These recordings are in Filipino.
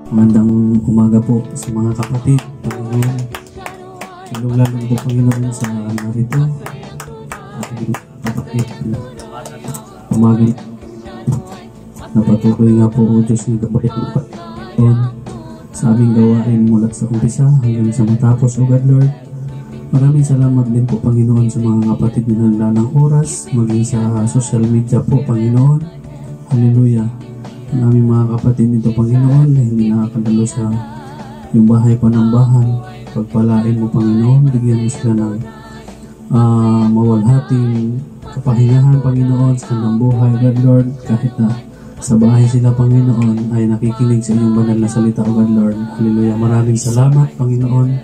Magandang umaga po sa mga kapatid, Panginoon. Lalo po Panginoon sa narito. Ating kapatid na umaga. Napatuloy nga po o Diyos ng kapatid ng Panginoon sa aming gawain mula sa umpisa hanggang sa matapos, O God Lord. Maraming salamat din po Panginoon sa mga kapatid na naglaan ng oras, maging sa social media po Panginoon. Hallelujah. Ang aming mga kapatid nito Panginoon na hindi nakakadalo sa yung bahay panambahan, pagpalain mo Panginoon, bigyan mo sila ng mawalhating kapahingahan Panginoon sa kanilang buhay, God Lord, kahit na sa bahay sila Panginoon ay nakikinig sa iyong banal na salita, O God Lord. Hallelujah. Maraming salamat Panginoon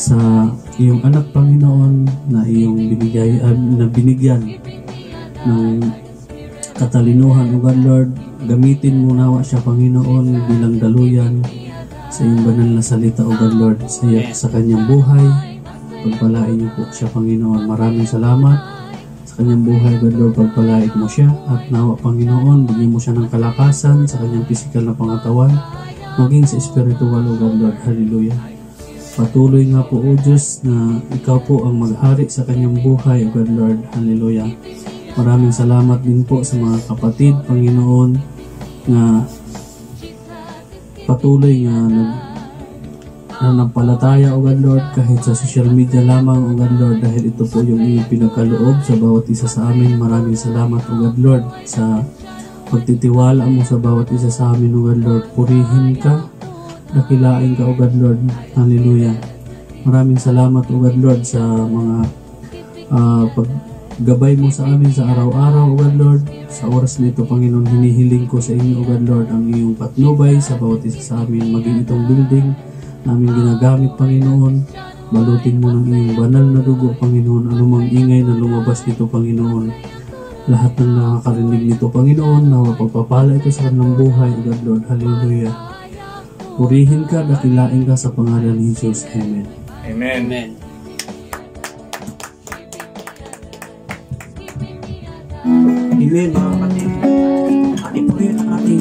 sa iyong anak Panginoon na iyong binigyan ng katalinuhan, O God Lord. Gamitin mo nawa siya Panginoon bilang daluyan sa iyong banal na salita, O God Lord, sa kanyang buhay. Pagpalain niyo po siya Panginoon. Maraming salamat sa kanyang buhay, God Lord. Pagpalain mo siya at nawa Panginoon, bigyan mo siya ng kalakasan sa kanyang physical na pangatawan, maging sa spiritual, O God Lord. Hallelujah. Patuloy nga po, O Diyos, na ikaw po ang maghari sa kanyang buhay, O God Lord. Hallelujah. Maraming salamat din po sa mga kapatid, Panginoon, na patuloy nga nanampalataya, O God Lord, kahit sa social media lamang, O God Lord, dahil ito po yung iyong pinagkaloob sa bawat isa sa amin. Maraming salamat, O God Lord, sa pagtitiwala mo sa bawat isa sa amin, O God Lord. Purihin ka, dakilain ka, O God Lord. Hallelujah. Maraming salamat, O God Lord, sa mga paggabay mo sa amin sa araw-araw, O God Lord. Sa oras nito, Panginoon, hinihiling ko sa inyo, O God Lord, ang iyong patnubay sa bawat isa sa amin, maging itong building namin ginagamit, Panginoon. Balutin mo ng iyong banal na dugo, Panginoon, anumang ingay na lumabas nito, Panginoon. Lahat ng nakakarinig nito, Panginoon, na mapagpapala ito sa kanilang buhay, O God Lord. Hallelujah. Purihin ka, dakilain ka sa pangalan ni Jesus. Amen. Amen. Amen. Amen, mga kapatid. Ating purihin ang ating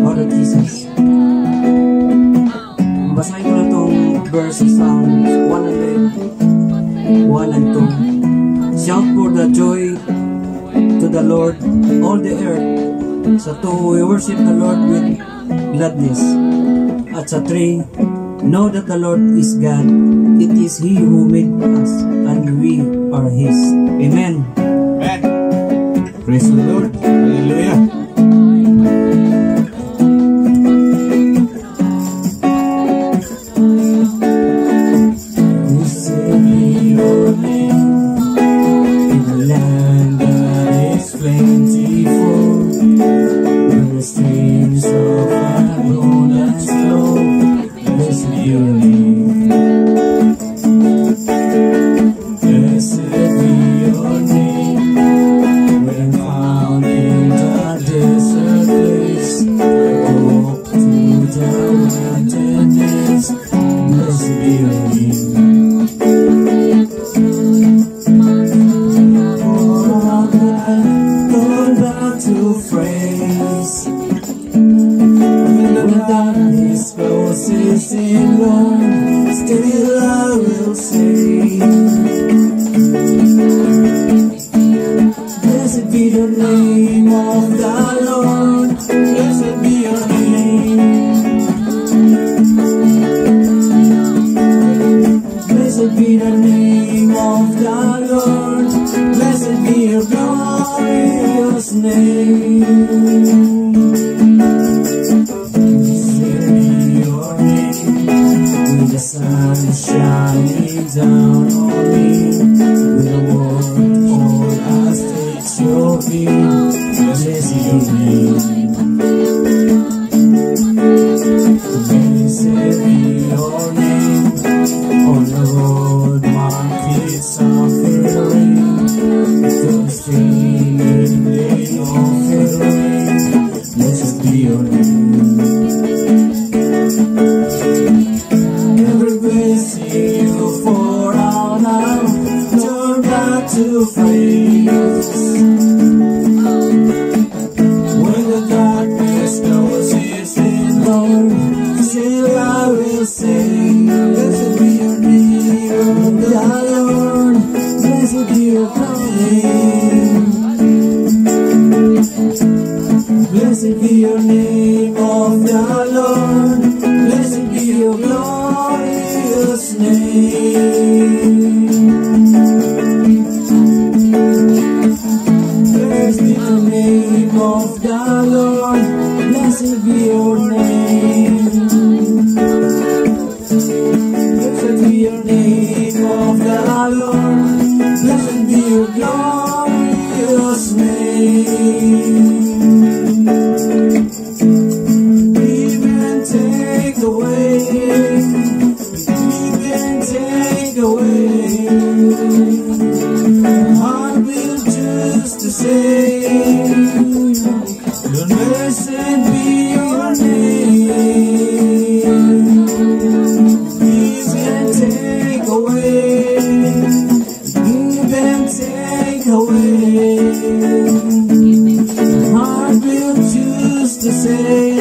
Lord of Jesus. Basahin ko na itong verse sa Psalms 101 and 2. Shout for the joy to the Lord, all the earth. Sa 2, we worship the Lord with gladness. At sa 3, know that the Lord is God. It is He who made us, and we are His. Amen. Amen. Praise the Lord. Hallelujah. Offering your name of the Lord. Blessed be your glorious name. Blessed be the name of the Lord. Blessed be your name. Blessed be your name of the Lord. Blessed be your glorious name. Give and take away. Give and take away. I will choose to say, blessed be your name. Give and take away. Give and take away. I will choose to say,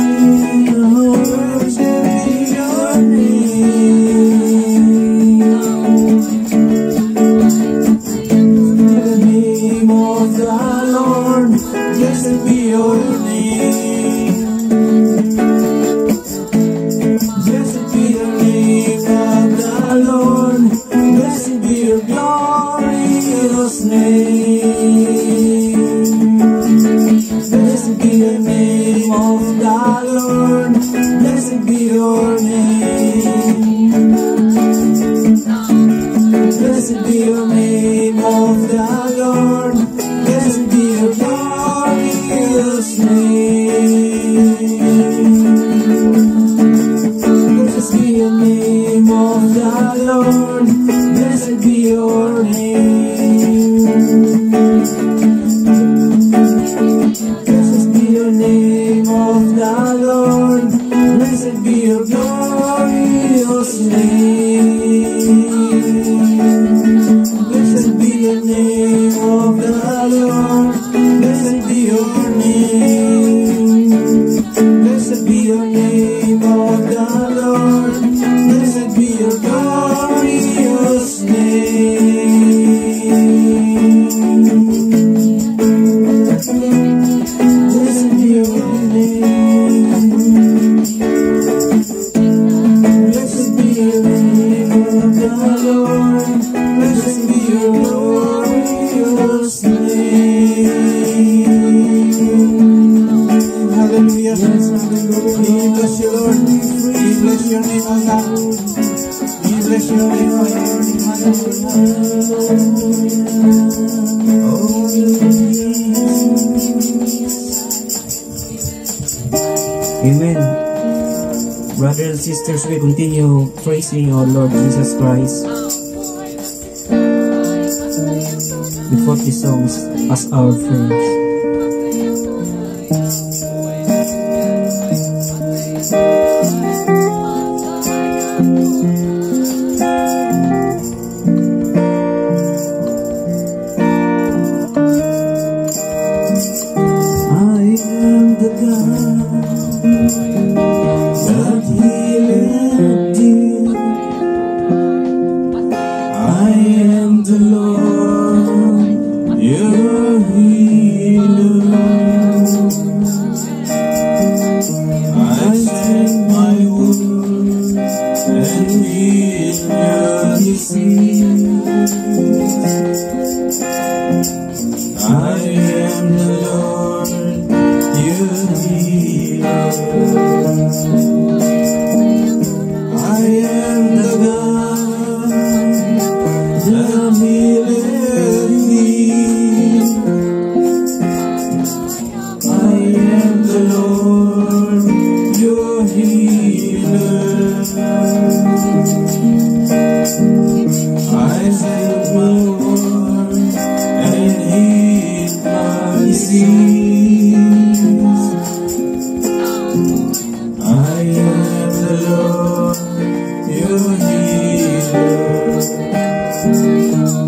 blessed be your name. The name of the Lord, blessed be your name. Blessed be the name of the Lord, blessed be your glorious name. Blessed be the name of the Lord, blessed be your name. Blessed be your name of the Lord, blessed be your glorious name. Blessed be your name of the Lord, blessed be your name. Blessed be your name of the Lord, blessed be your glorious name. Blessed be the name of the Lord, blessed be your name. Blessed be your name of the Lord, blessed be your glorious name. Blessed be your name. Blessed be your name of the Lord, blessed be your glorious name. Hallelujah. We bless you, Lord. We bless your name, O God. We bless your name, O God. Amen. Brothers and sisters, we continue praising our Lord Jesus Christ with 40 songs as our friends.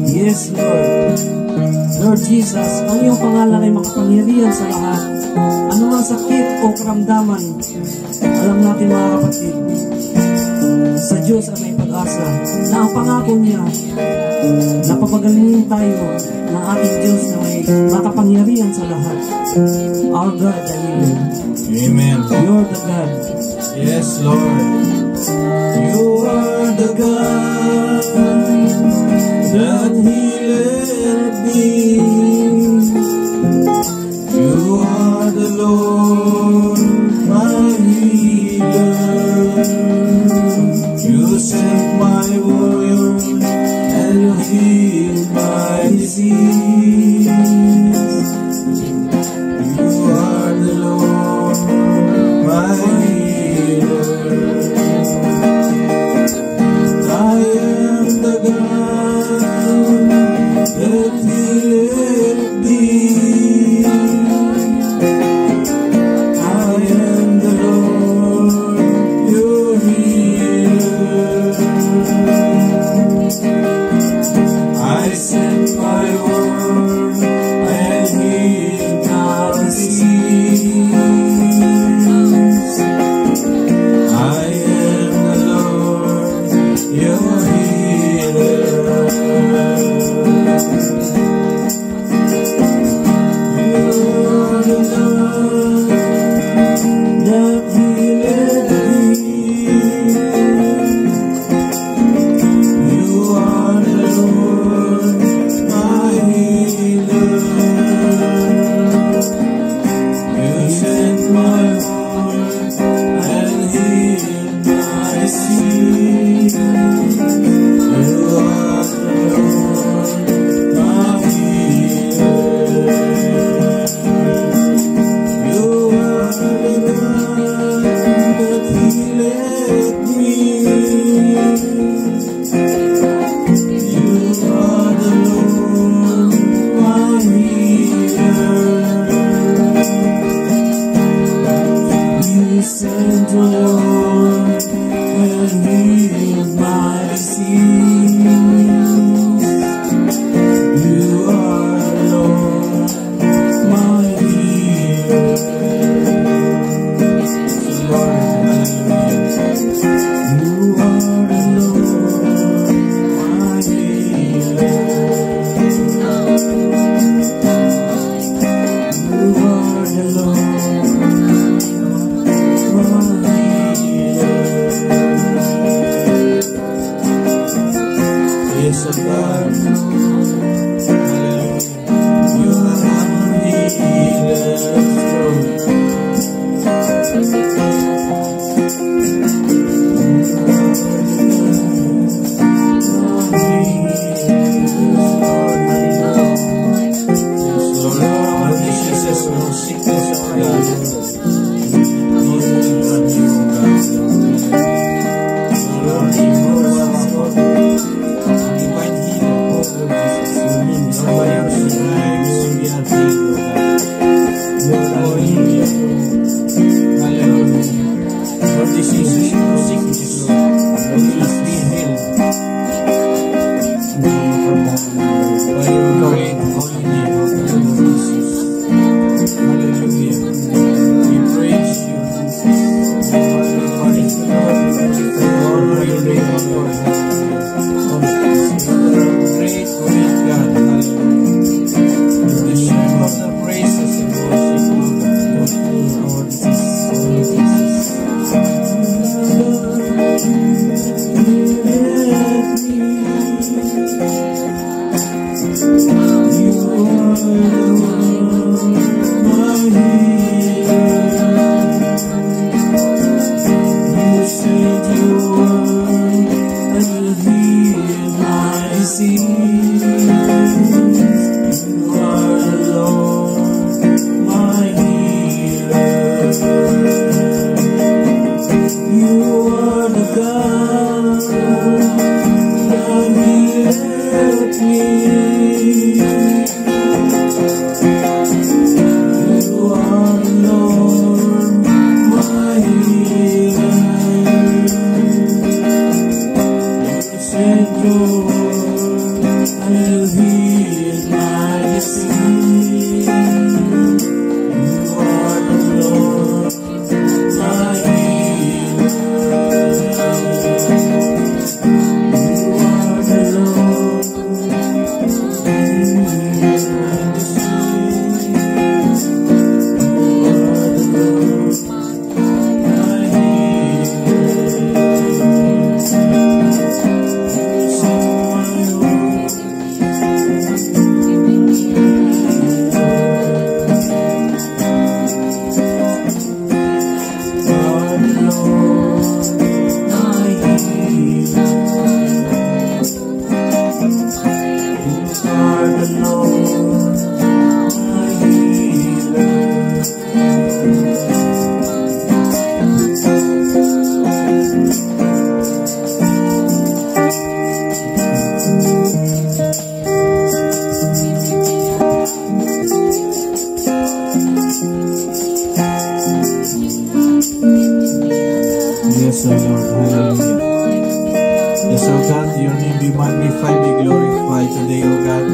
Yes, Lord. Lord Jesus, ang iyong pangalan ay makapangyarihan sa lahat. Anumang sakit o karamdaman, alam natin mga kapatid, sa Diyos ang may pag-asa na ang pangako niya na papagalingin tayo ng ating Diyos na may makapangyarihan sa lahat. Our God, hallelujah. Amen. You're the God. Yes, Lord. You are the God that healed me. You are the Lord, my healer. You sent my wound and you healed my disease. You are the Lord, my healer. I am the God that healed thee. I am the Lord, your healer. I sent my word and healed thy disease. I am the Lord, your healer. You are the Lord that healeth thee. You are the Lord, my healer. You sent my word and healed my disease. You are the Lord, my healer. You are the God that healeth me. You are the Lord, my healer. You sent the Lord and healed my disease. You are the Lord, my healer. Lord, hallelujah. You are the Lord, my healer. You are the Lord, my healer. Yes, God. Hallelujah. You are our healer, Lord. You are the Lord. Yes, O Lord, hallelujah. Yes, O God, your name be magnified, be glorified today, O God.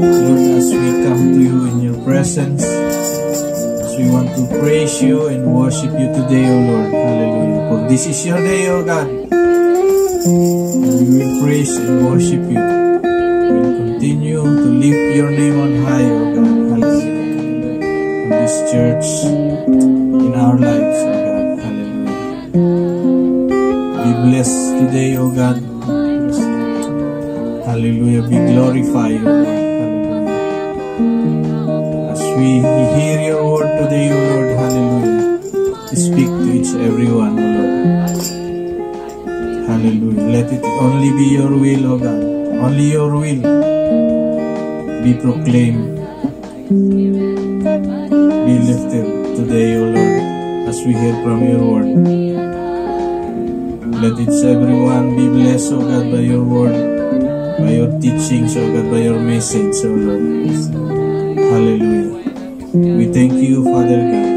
Lord, as we come to you in your presence, as we want to praise you and worship you today, O Lord, hallelujah. For this is your day, O God. And we will praise and worship you. We will continue to lift your name on high, O God, hallelujah. For this church in our lives, O God, hallelujah. Be blessed today, O God. Hallelujah. Be glorified, O Lord. Hallelujah. As we hear your word today, O Lord, hallelujah. Speak to each everyone, O Lord. Hallelujah. Let it only be your will, O God. Only your will be proclaimed. Be lifted today, O Lord, as we hear from your word. Let each everyone be blessed, O God, by your word, by your teachings, O God, by your message, O Lord. Hallelujah. We thank you, Father God,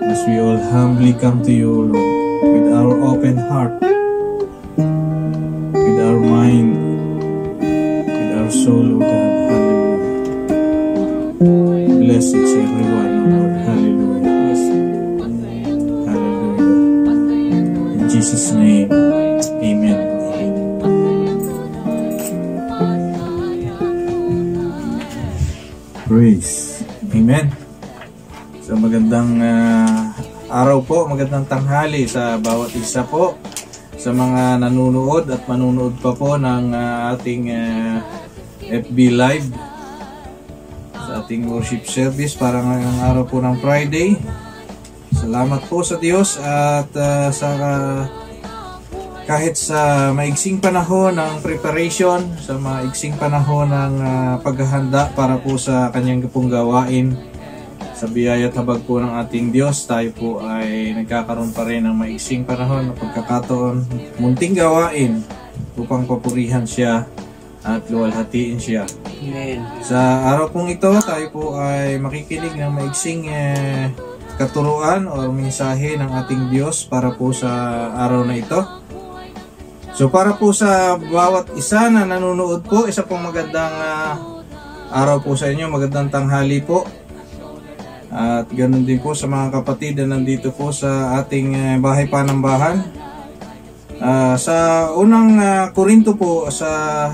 as we all humbly come to you, O Lord, with our open heart, with our mind, with our soul, O God. Hallelujah. Bless each everyone, O Lord. Hallelujah. Hallelujah. In Jesus' name, amen. Praise. Amen. So magandang araw po, magandang tanghali sa bawat isa po, sa mga nanonood at manunood pa po ng ating FB Live, sa ating worship service para ngayong araw po ng Friday. Salamat po sa Diyos at kahit sa maigsing panahon ng preparation, sa maigsing panahon ng paghahanda para po sa kanyang pong gawain, sa biyaya at habag po ng ating Diyos, tayo po ay nagkakaroon pa rin ng maigsing panahon ng pagkakataon, munting gawain upang papurihan siya at luwalhatiin siya. Amen. Sa araw pong ito, tayo po ay makikinig ng maigsing katuruan o mensahe ng ating Diyos para po sa araw na ito. So para po sa bawat isa na nanonood po, isa pong magandang araw po sa inyo, magandang tanghali po. At ganoon din po sa mga kapatid na nandito po sa ating bahay panambahan. Sa unang Korinto po, sa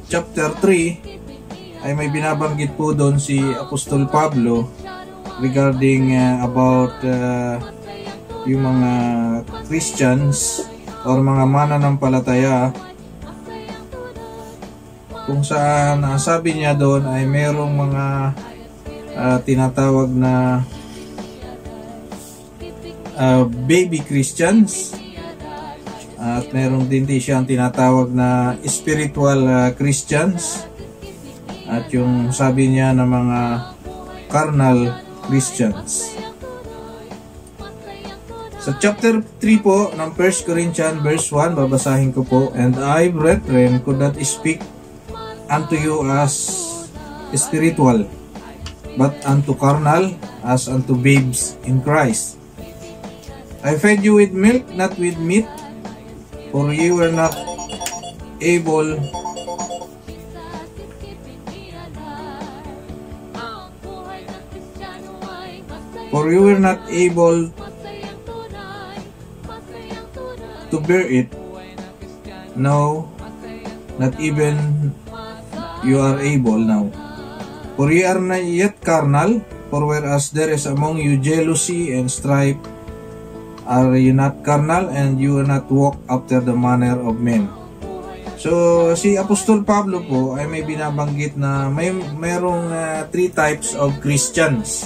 chapter 3, ay may binabanggit po doon si Apostol Pablo regarding about yung mga Christians or mga mananampalataya, kung saan sabi niya doon ay merong mga tinatawag na baby Christians at meron din siyang tinatawag na spiritual Christians at yung sabi niya na mga carnal Christians. Sa chapter 3 po ng 1 Corinthians verse 1, babasahin ko po, "And I, brethren, could not speak unto you as spiritual, but unto carnal, as unto babes in Christ. I fed you with milk, not with meat, for you were not able to bear it. No, not even you are able now. For ye are not yet carnal, for whereas there is among you jealousy and strife, are you not carnal, and you are not walk after the manner of men." So, si Apostol Pablo po ay may binabanggit na mayroong 3 types of Christians.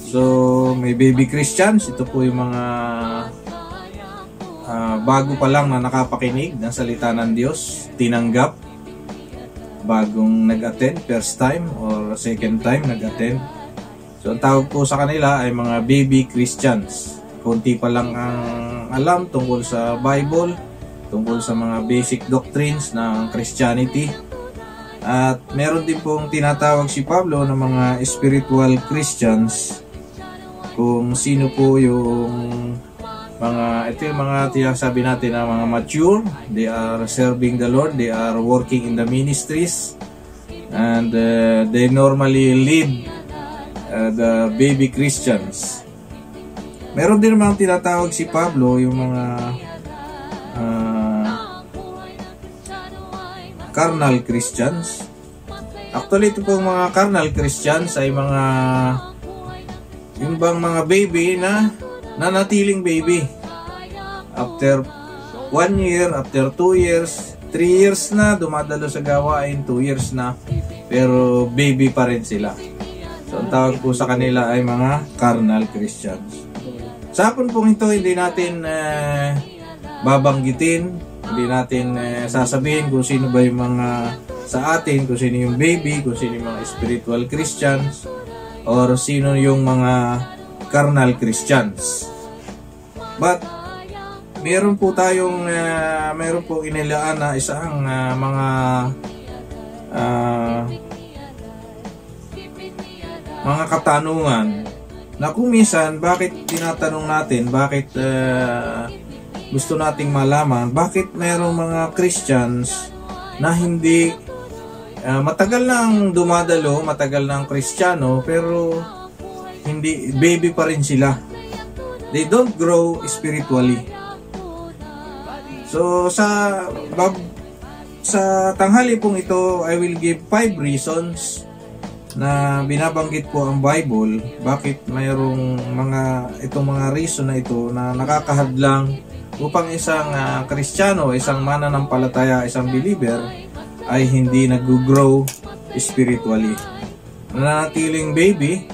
So, may baby Christians, ito po yung mga bago pa lang na nakapakinig ng salita ng Diyos, tinanggap, bagong nag-attend, first time or second time nag-attend. So, ang tawag po sa kanila ay mga baby Christians. Kunti pa lang ang alam tungkol sa Bible, tungkol sa mga basic doctrines ng Christianity. At meron din pong tinatawag si Pablo ng mga spiritual Christians, kung sino po yung ito yung mga tinasabi natin na mga mature. They are serving the Lord, they are working in the ministries, and they normally lead the baby Christians. Meron din mga tinatawag si Pablo yung mga carnal Christians. Actually, ito pong mga carnal Christians ay yung bang mga baby na nanatiling baby. After 1 year, after 2 years, 3 years na, dumadalo sa gawain, 2 years na, pero baby pa rin sila. So, ang tawag po sa kanila ay mga carnal Christians. Sa hapon pong ito, hindi natin babanggitin, hindi natin sasabihin kung sino ba yung mga sa atin, kung sino yung baby, kung sino yung mga spiritual Christians, or sino yung mga carnal Christians. But meron po tayong meron po inilaan na isang mga katanungan na kung minsan bakit tinatanong natin, bakit gusto nating malaman, bakit mayroong mga Christians na hindi matagal nang dumadalo, matagal nang Kristiyano, pero hindi, baby pa rin sila. They don't grow spiritually. So sa tanghali pong ito, I will give 5 reasons na binabanggit po ang Bible bakit mayroong itong mga reason na ito na nakakahadlang upang isang Kristiyano, isang mananampalataya, isang believer ay hindi nag-grow spiritually. Nanatiling baby,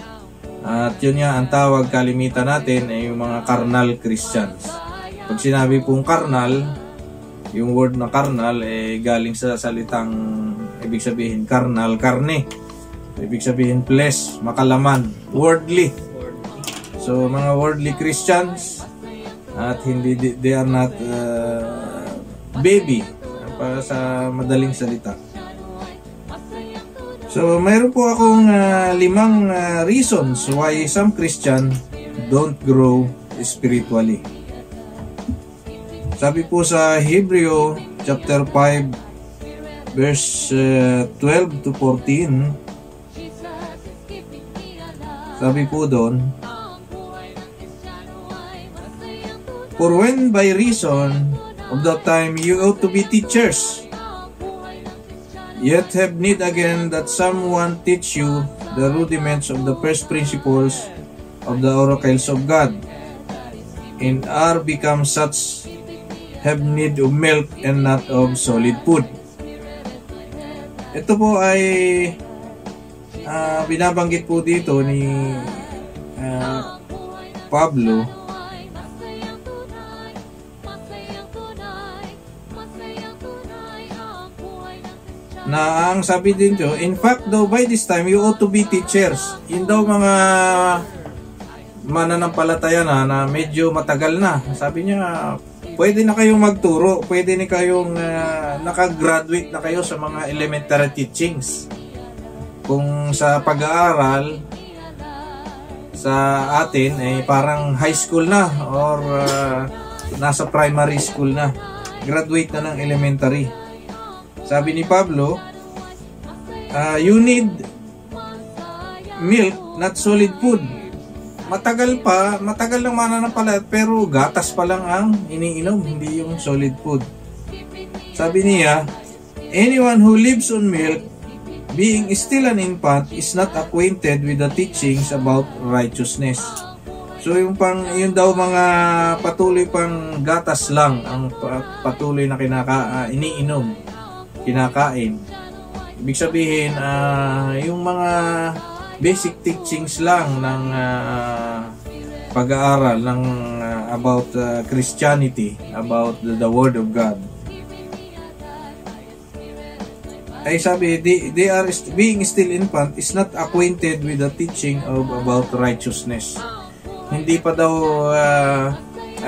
at yun nga ang tawag kalimitan natin ay yung mga carnal Christians. Pag sinabi pong carnal, yung word na carnal ay galing sa salitang ibig sabihin carnal, karne. Ibig sabihin flesh, makalaman, worldly. So mga worldly Christians, at hindi, they are not baby, para sa madaling salita. So mayroon po akong 5 reasons why some Christian don't grow spiritually. Sabi po sa Hebreo chapter 5 verse 12 to 14, sabi po doon, for when by reason of the time you ought to be teachers, yet have need again that someone teach you the rudiments of the first principles of the oracles of God, and are become such, have need of milk and not of solid food. Ito po ay binabanggit po dito ni Pablo na ang sabi din to, in fact though by this time you ought to be teachers. Yun daw mga mananampalataya na medyo matagal na. Sabi niya, pwede na kayong magturo, pwede na kayong nakagraduate na kayo sa mga elementary teachings. Kung sa pag-aaral sa atin ay parang high school na or nasa primary school na, graduate na ng elementary. Sabi ni Pablo, you need milk, not solid food. Matagal lang mananampalataya, pero gatas pa lang ang iniinom, hindi yung solid food. Sabi niya, anyone who lives on milk, being still an infant, is not acquainted with the teachings about righteousness. So yung yun daw mga patuloy pang gatas lang ang patuloy na iniinom, kinakain. Ibig sabihin, yung mga basic teachings lang ng pag-aaral ng about Christianity, about the Word of God. Ay sabi, they are being still infant is not acquainted with the teaching about righteousness. Hindi pa daw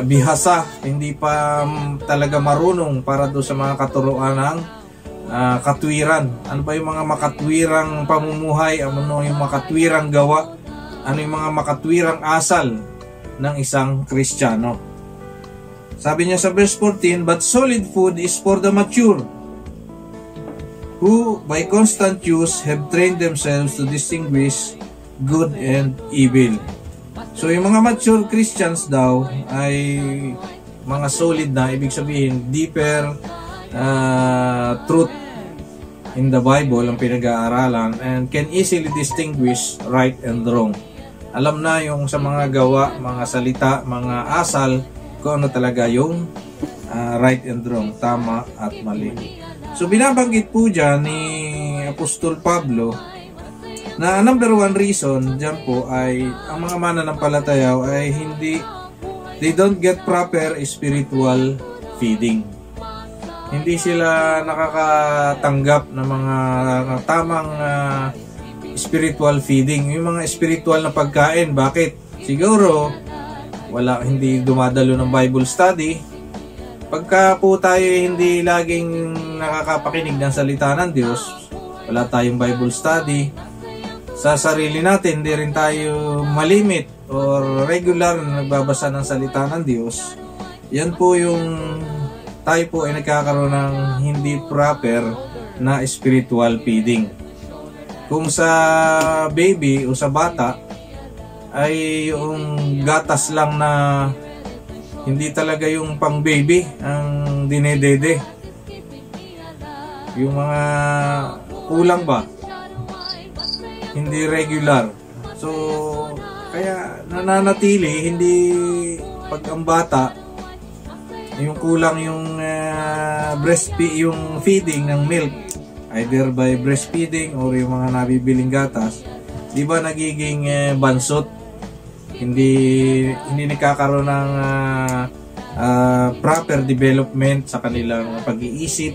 bihasa, hindi pa talaga marunong para do sa mga katuruan ng katwiran. Ano ba yung mga makatwirang pamumuhay? Ano yung makatwirang gawa? Ano yung mga makatwirang asal ng isang Kristiyano? Sabi niya sa verse 14, "But solid food is for the mature, who by constant use have trained themselves to distinguish good and evil." So yung mga mature Christians daw ay mga solid na, ibig sabihin deeper truth in the Bible ang pinag-aaralan, and can easily distinguish right and wrong. Alam na yung sa mga gawa, mga salita, mga asal, kung ano talaga yung right and wrong, tama at mali. So binabanggit po dyan ni Apostol Pablo na number one reason dyan po ay ang mga mananampalataya ay they don't get proper spiritual feeding. Hindi sila nakakatanggap ng mga tamang spiritual feeding, yung mga spiritual na pagkain. Bakit? Siguro hindi dumadalo ng Bible study. Pagka po tayo hindi laging nakakapakinig ng salita ng Diyos, wala tayong Bible study, sa sarili natin hindi rin tayo malimit or regular na nagbabasa ng salita ng Diyos, yan po yung tayo po ay nagkakaroon ng hindi proper na spiritual feeding. Kung sa baby o sa bata ay yung gatas lang na hindi talaga yung pang baby ang dinedede, yung mga kulang ba, hindi regular. So kaya nananatili, hindi pag ang bata yung kulang yung yung feeding ng milk, either by breastfeeding or yung mga nabibiling gatas, di ba nagiging bansot, hindi nagkakaroon ng proper development sa kanilang pag-iisip,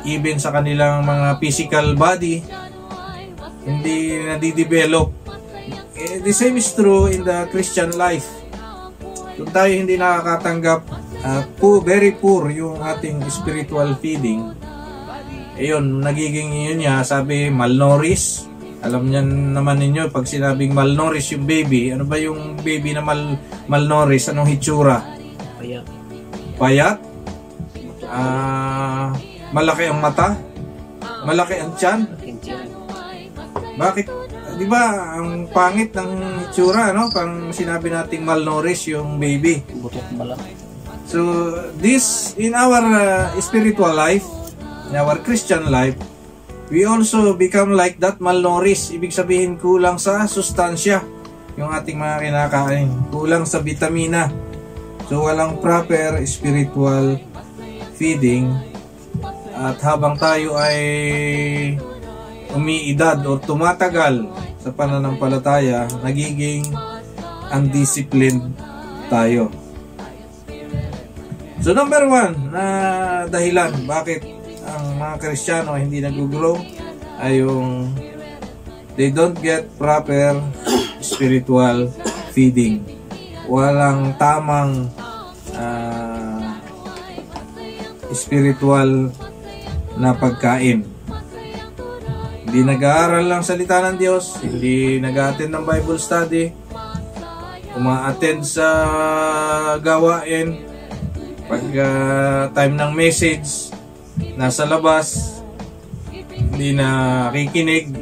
even sa kanilang mga physical body, hindi nadidevelop. The same is true in the Christian life. Kung tayo hindi nakakatanggap, very poor yung ating spiritual feeding, ayun, nagiging yun niya, sabi malnourished. Alam niyan naman ninyo, pag sinabing malnourished yung baby, ano ba yung baby na malnourished? Anong hitsura? Payat? Malaki ang mata? Malaki ang tiyan? Bakit? Di ba ang pangit ng hitsura, no? Pang sinabi nating malnourished yung baby. So this, in our spiritual life, in our Christian life, we also become like that malnourished. Ibig sabihin kulang sa sustansya yung ating mga kinakain, kulang sa vitamina. So walang proper spiritual feeding, at habang tayo ay umiidad o tumatagal sa pananampalataya, nagiging undisciplined tayo. So number one na dahilan bakit ang mga Kristiyano hindi nag-grow ay yung they don't get proper spiritual feeding. Walang tamang spiritual na pagkain. Hindi nag-aaral ng salita ng Diyos, hindi nag-attend ng Bible study, uma-attend sa gawain, pag time ng message, nasa labas, hindi nakikinig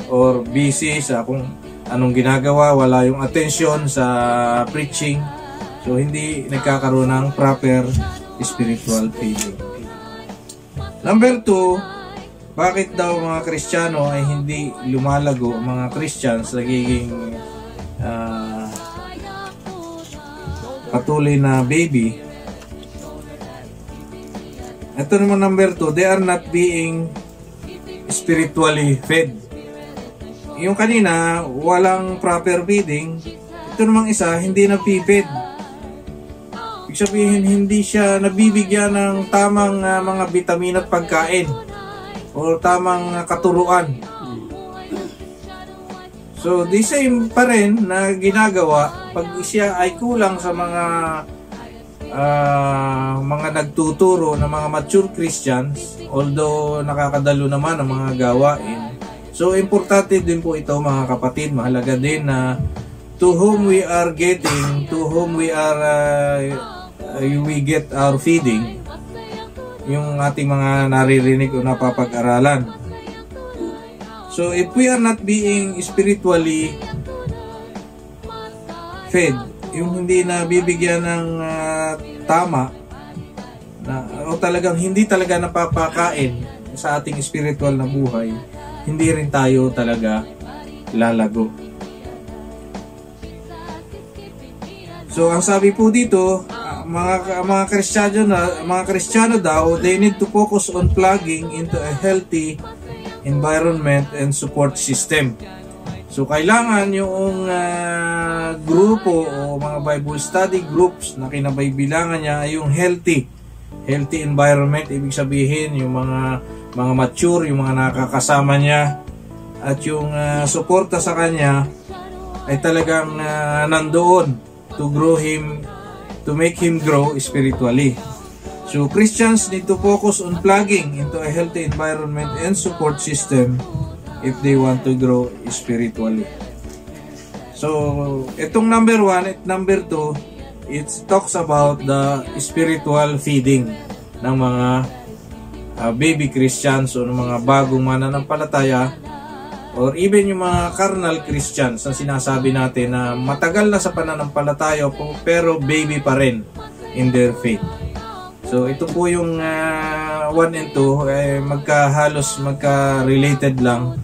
or busy sa kung anong ginagawa, wala yung attention sa preaching. So hindi nagkakaroon ng proper spiritual feeding. Number 2, bakit daw mga Kristiyano ay hindi lumalago? Mga Christians nagiging patuloy na baby. Ito naman number 2, they are not being spiritually fed. Yung kanina, walang proper feeding. Ito namang isa, hindi na-feed. Ibig sabihin, hindi siya nabibigyan ng tamang mga vitamin at pagkain o tamang katuruan. So, the same pa rin na ginagawa pag siya ay kulang sa mga mga nagtuturo ng mga mature Christians, although nakakadalo naman ang mga gawain. So importante din po ito mga kapatid, mahalaga din na to whom we are getting, to whom we get our feeding, yung ating mga naririnig o napapag-aralan. So if we are not being spiritually fed, yung hindi na bibigyan ng tama o talagang hindi talaga napapakain sa ating spiritual na buhay, hindi rin tayo talaga lalago. So ang sabi po dito, mga Kristiyano daw, they need to focus on plugging into a healthy environment and support system. So kailangan yung grupo o mga Bible study groups na kinabibilangan niya ay yung healthy environment. Ibig sabihin yung mga mature, yung mga nakakasama niya, at yung suporta sa kanya ay talagang nandoon to grow him, to make him grow spiritually. So Christians need to focus on plugging into a healthy environment and support system if they want to grow spiritually. So itong number 1 at number 2, it talks about the spiritual feeding ng mga baby Christians o ng mga bagong mananampalataya, or even yung mga carnal Christians na sinasabi natin na matagal na sa pananampalataya pero baby pa rin in their faith. So ito po yung 1 and 2 magka-related lang.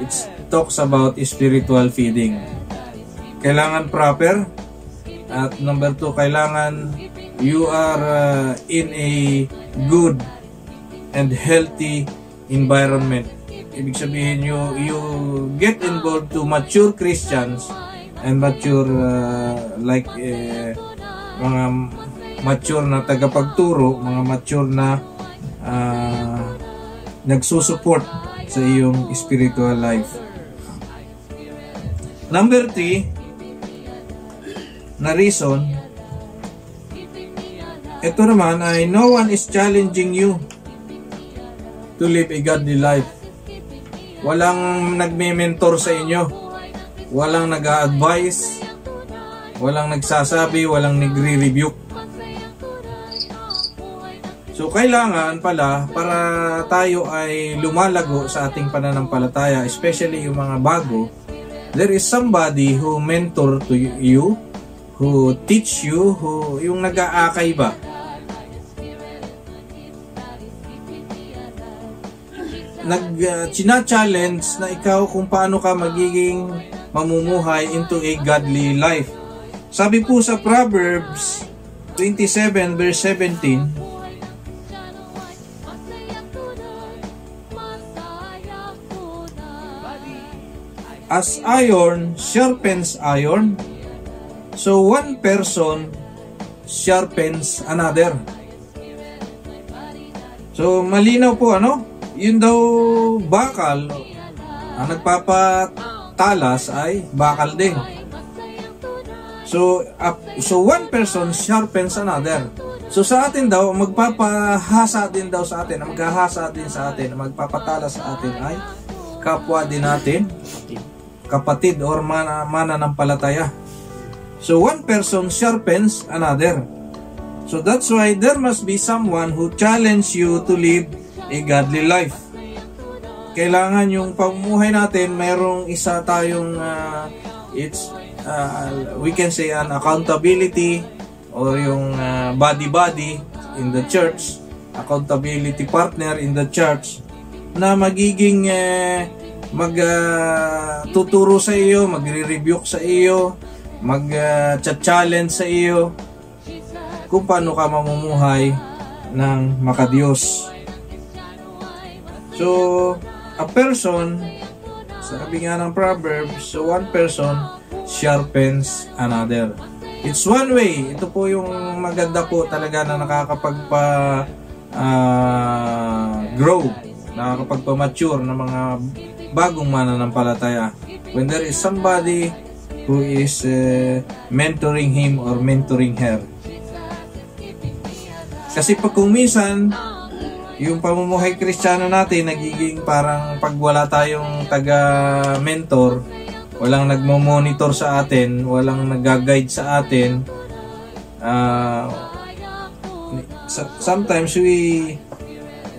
It talks about spiritual feeding. Kailangan proper, at number 2, kailangan you are in a good and healthy environment. Ibig sabihin you get involved to mature Christians and mature mga mature na tagapagturo, mga mature na nagsusupport sa iyong spiritual life. Number 3 na reason, ito naman ay no one is challenging you to live a godly life. Walang nagme-mentor sa inyo, walang nag-a-advise, walang nagsasabi, walang nagre-rebuke. So kailangan pala, para tayo ay lumalago sa ating pananampalataya, especially yung mga bago, there is somebody who mentor to you, who teach you, who yung nag-aakay ba. China-challenge na ikaw kung paano ka magiging mamumuhay into a godly life. Sabi po sa Proverbs 27 verse 17, as iron sharpens iron, so one person sharpens another. So malinaw po yun daw bakal, ang nagpapatalas ay bakal din. So one person sharpens another. So sa atin daw, magpapahasa din daw sa atin, maghahasa din sa atin, magpapatalas sa atin ay kapwa din natin, kapatid or mananampalataya. So one person sharpens another. So that's why there must be someone who challenge you to live a godly life. Kailangan yung pamumuhay natin, mayroong isa tayong we can say an accountability, or yung body in the church, accountability partner in the church, na magiging magtuturo sa iyo, magre-rebuke sa iyo, mag-challenge sa iyo kung paano ka mamumuhay ng makadiyos. So, a person, sabi nga ng Proverbs, so one person sharpens another. It's one way. Ito po yung maganda po talaga na nakakapagpa-grow, nakakapagpa-mature ng mga bagong mananampalataya. When there is somebody who is mentoring him or mentoring her. Kasi pag kung minsan, yung pamumuhay Kristiyano natin, nagiging parang pag wala tayong taga-mentor, walang nagmo-monitor sa atin, walang nag-guide sa atin, sometimes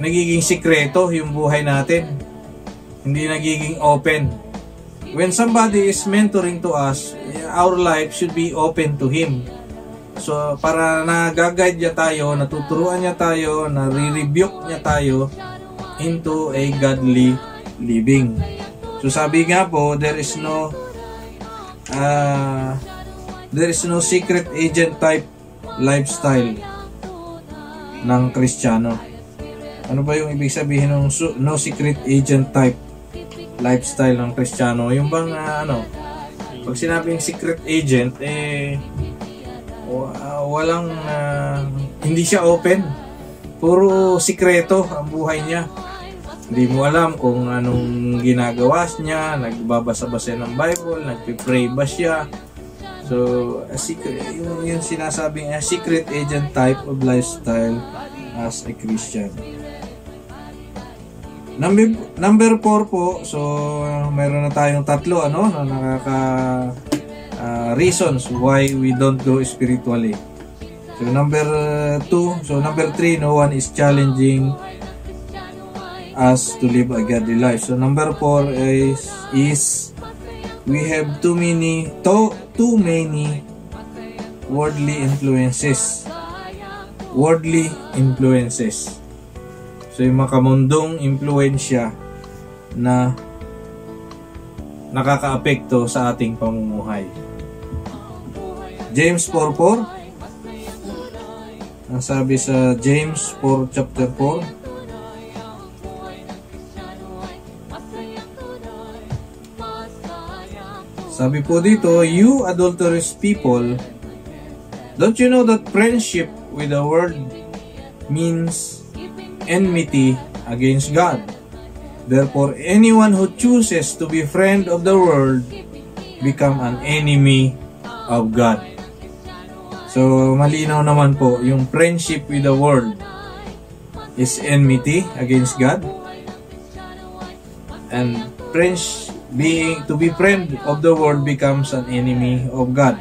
nagiging sikreto yung buhay natin. Hindi nagiging open. When somebody is mentoring to us, our life should be open to him. So, para nag-guide niya tayo, natuturuan niya tayo, nare-rebuke niya tayo into a godly living. So, sabi nga po, there is no secret agent type lifestyle ng Kristiyano. Ano ba yung ibig sabihin ng no secret agent type lifestyle ng Kristiyano? Yung bang pag sinabing secret agent, walang hindi siya open, puro sikreto ang buhay niya. Hindi mo alam kung anong ginagawa niya, nagbabasa-basa ng Bible, nagpe-pray ba siya. So yung sinasabing secret agent type of lifestyle as a Christian. Number 4 po, so meron na tayong tatlo na reasons why we don't grow spiritually. So number 3, no one is challenging us to live a godly life. So number 4 is we have too many worldly influences. So yung makamundong impluensya na nakakaapekto sa ating pamumuhay. James 4:4, ang sabi sa James 4 chapter 4, sabi po dito, you adulterous people, don't you know that friendship with the world means enmity against God? Therefore, anyone who chooses to be friend of the world become an enemy of God. So, malinaw naman po, yung friendship with the world is enmity against God. And to be friend of the world becomes an enemy of God.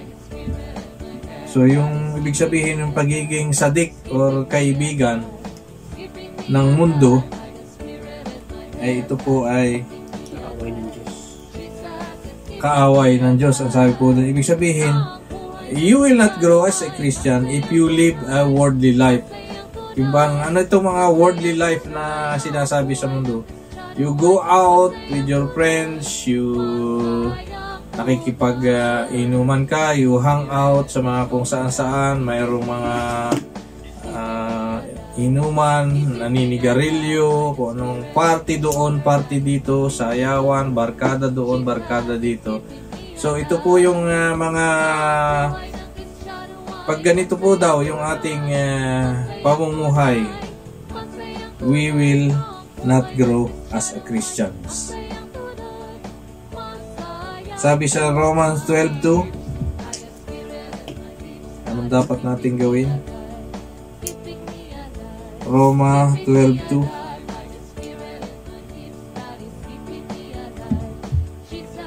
So, yung ibig sabihin ng pagiging sadik or kaibigan ng mundo, ito po ay kaaway ng Diyos. Ang sabi po doon, ibig sabihin, you will not grow as a Christian if you live a worldly life. Yung bang, itong mga worldly life na sinasabi sa mundo? You go out with your friends, you nakikipag-inuman ka, you hang out sa mga kung saan-saan, mayroong mga inuman, naninigarilyo, kung anong party doon, party dito, sayawan, barkada doon, barkada dito. So ito po yung mga pag ganito po daw yung ating pamumuhay, we will not grow as a Christians. Sabi sa Romans 12:2, anong dapat natin gawin? Roma 12:2.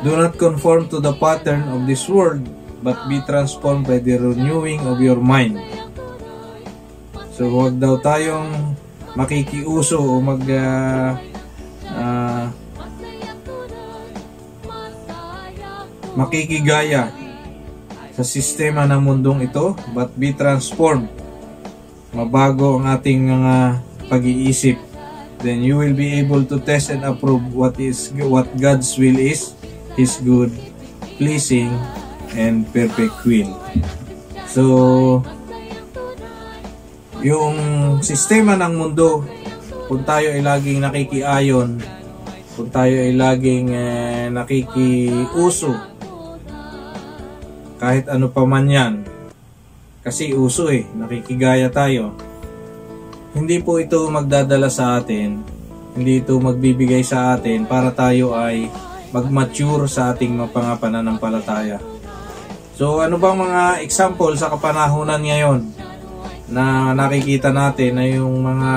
Do not conform to the pattern of this world, but be transformed by the renewing of your mind. So, huwag daw tayong makikiuso o makikigaya sa sistema ng mundong ito, but be transformed. Mabago ang ating mga pag-iisip. Then you will be able to test and approve what God's will is, His good, pleasing, and perfect will. So, yung sistema ng mundo, kung tayo ay laging nakikiayon, kung tayo ay laging nakikiuso, kahit ano pa man yan, kasi uso nakikigaya tayo, hindi po ito magdadala sa atin, hindi ito magbibigay sa atin para tayo ay mag-mature sa ating mga pananampalataya. So ano bang mga example sa kapanahunan ngayon na nakikita natin na yung mga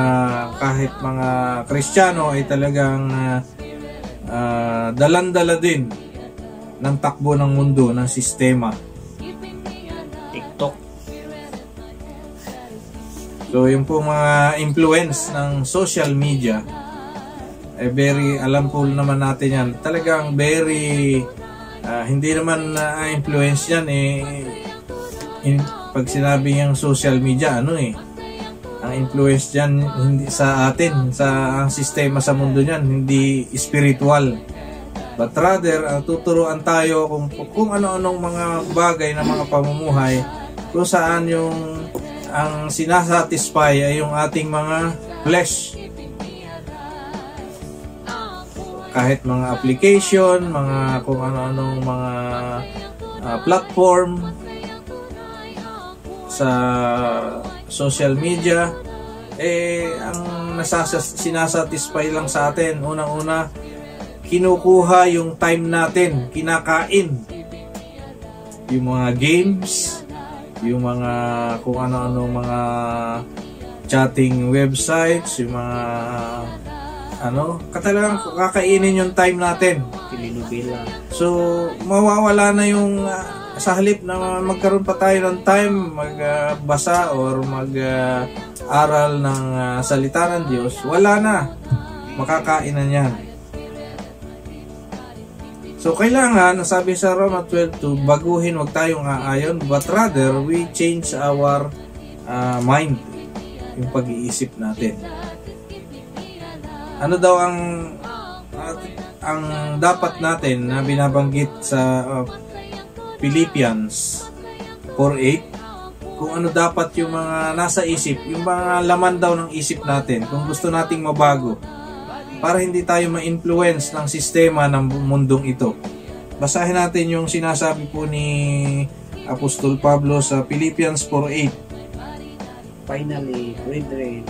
kahit mga Kristiyano ay talagang dalan-dala din ng takbo ng mundo, ng sistema. TikTok. So yung po mga influence ng social media, very, alam po naman natin yan, talagang very, hindi naman influence yan pag sinabi yung social media, ang influence dyan hindi sa atin, ang sistema sa mundo niyan, hindi spiritual, but rather tuturuan tayo kung ano-anong mga bagay na mga pamumuhay kung saan ang sinasatisfy ay yung ating mga flesh. Kahit mga application, mga kung ano-anong mga platform sa social media, ang sinasatisfy lang sa atin, unang-una, kinukuha yung time natin, kinakain yung mga games, yung mga kung ano-ano mga chatting websites, yung mga talagang kakainin yung time natin. Telenovela. So mawawala na yung sa halip na magkaroon pa tayo ng time magbasa or mag-aral ng salita ng Diyos, wala na, makakain na yan. So kailangan, sabi sa Roma 12:2, baguhin, wag tayong aayon, but rather we change our mind, yung pag-iisip natin. Ano daw ang dapat natin na binabanggit sa Philippians 4:8, kung ano dapat yung mga nasa isip, yung mga laman daw ng isip natin, kung gusto nating mabago, para hindi tayo ma-influence ng sistema ng mundong ito. Basahin natin yung sinasabi po ni Apostol Pablo sa Philippians 4:8. Finally, brethren,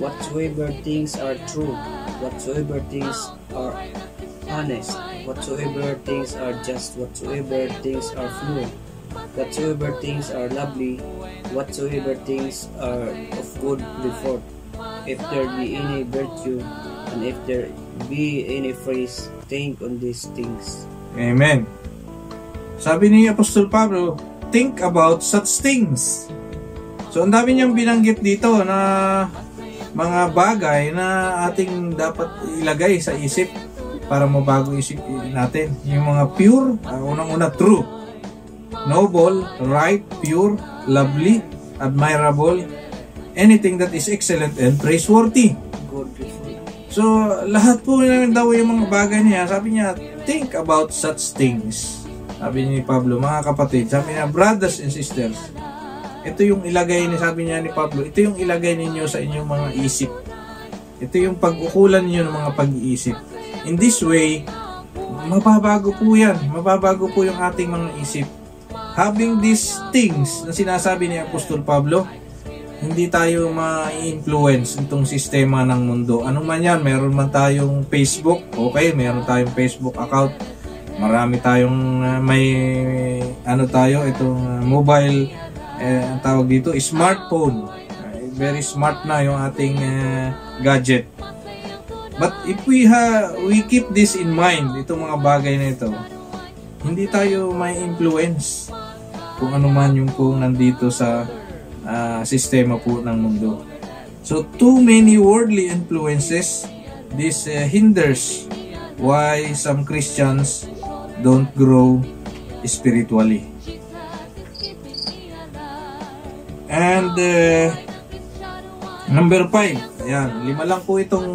whatsoever things are true, whatsoever things are honest, whatsoever things are just, whatsoever things are pure, whatsoever things are lovely, whatsoever things are of good report, if there be any virtue, and if there be any praise, think on these things. Amen. Sabi ni Apostol Pablo, think about such things. So ang dami niyang binanggit dito na mga bagay na ating dapat ilagay sa isip para mabago isip natin. Yung mga pure, unang-una true, noble, right, pure, lovely, admirable, anything that is excellent and praiseworthy. Good report. So lahat po naman daw yung mga bagay niya, sabi niya, think about such things. Sabi ni Pablo, mga kapatid, sabi niya, brothers and sisters, ito yung ilagay sabi niya ni Pablo, ito yung ilagay ninyo sa inyong mga isip. Ito yung pag-ukulan ninyo ng mga pag-iisip. In this way, mababago po yan. Mababago po yung ating mga isip. Having these things na sinasabi ni Apostol Pablo, hindi tayo ma-influence itong sistema ng mundo. Ano man yan, meron man tayong Facebook, okay, meron tayong Facebook account. Marami tayong itong mobile, ang tawag dito, smartphone. Very smart na yung ating gadget. But if we keep this in mind, itong mga bagay na ito, hindi tayo may influence kung ano man yung kung nandito sa sistema po ng mundo. So too many worldly influences, this hinders why some Christians don't grow spiritually. And number 5, ayan, 5 lang po itong